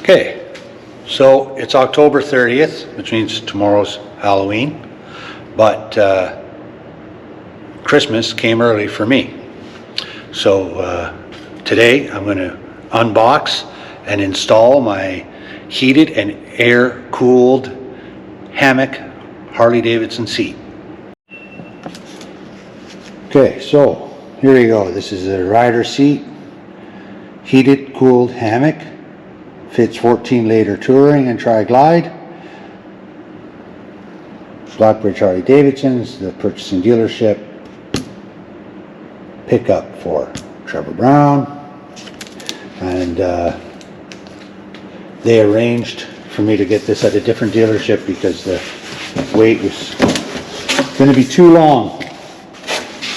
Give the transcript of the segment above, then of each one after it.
Okay, so it's October 30th, which means tomorrow's Halloween, but Christmas came early for me. So today I'm going to unbox and install my heated and air-cooled Hammock Harley-Davidson seat. Okay, so here we go. This is a rider seat, heated, cooled hammock. Fits 14 liter touring and tri-glide. Blackbridge Harley-Davidson's the purchasing dealership. Pickup for Trevor Brown. And they arranged for me to get this at a different dealership because the wait was going to be too long.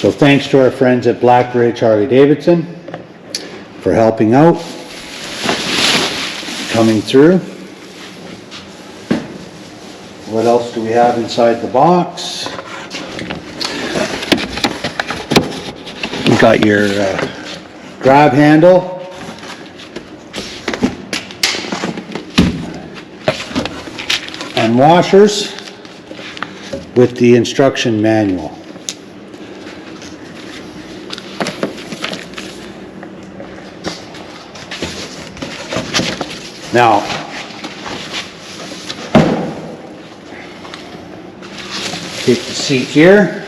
So thanks to our friends at Blackbridge Harley-Davidson for helping out. Coming through. What else do we have inside the box? You got your grab handle, and washers with the instruction manual. Now, take the seat here.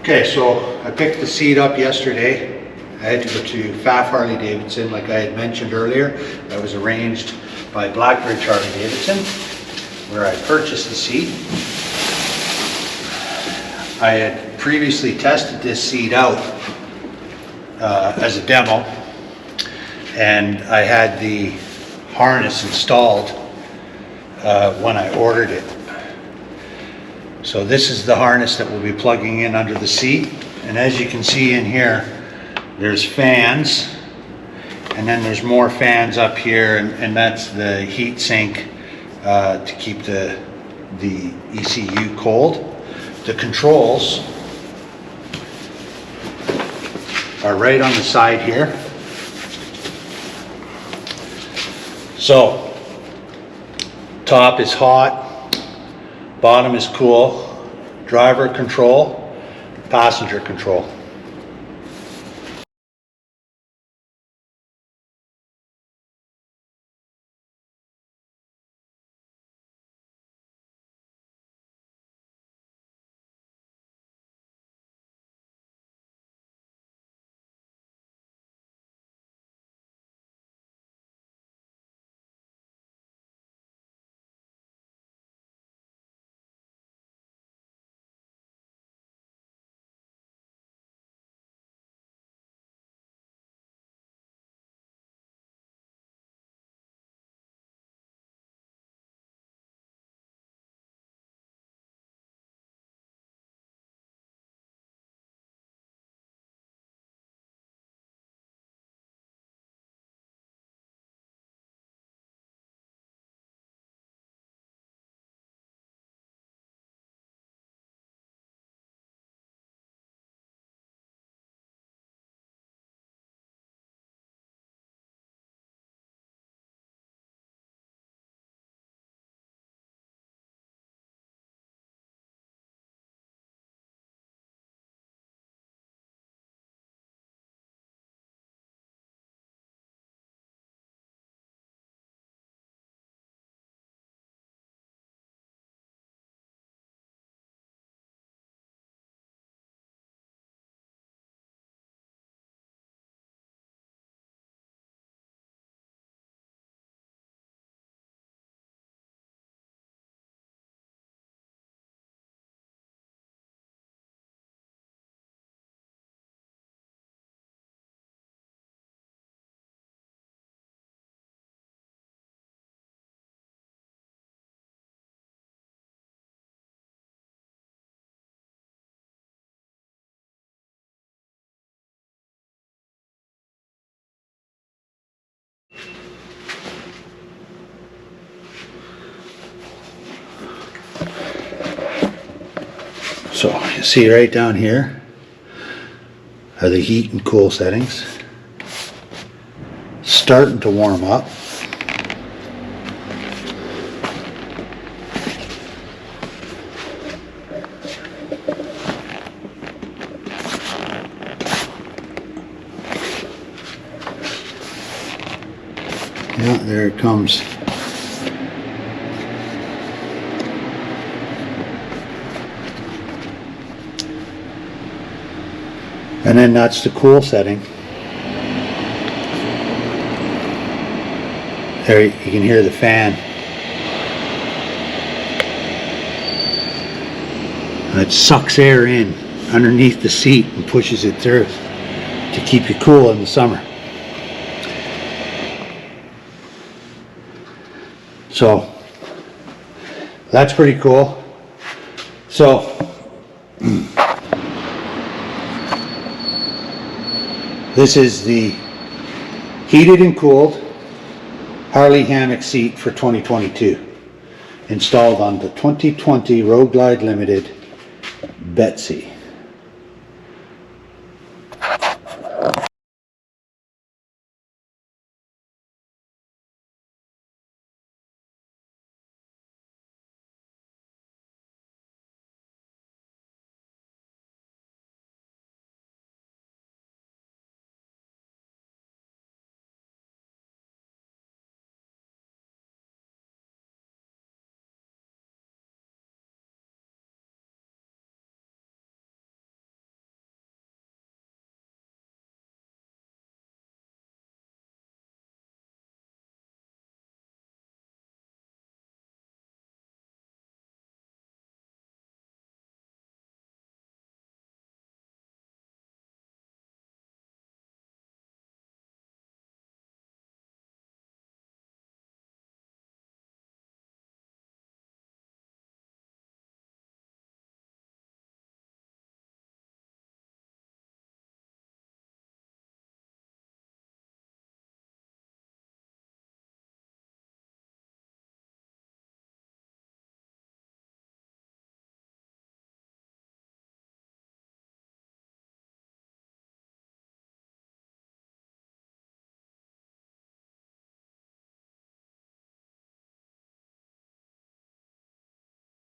Okay, so I picked the seat up yesterday. I had to go to Pfaff Harley-Davidson, like I had mentioned earlier. That was arranged by Blackbridge Harley-Davidson, where I purchased the seat. I had previously tested this seat out as a demo, and I had the harness installed when I ordered it. So this is the harness that we'll be plugging in under the seat, and as you can see in here, there's fans, and then there's more fans up here, and that's the heat sink to keep the ECU cold. The controls are right on the side here. So, top is hot, bottom is cool, driver control, passenger control. So you see right down here, are the heat and cool settings. Starting to warm up. Yeah, there it comes. And then that's the cool setting. There you can hear the fan. And it sucks air in underneath the seat and pushes it through to keep you cool in the summer. So that's pretty cool. So this is the heated and cooled Harley hammock seat for 2022, installed on the 2020 Road Glide Limited Betsy.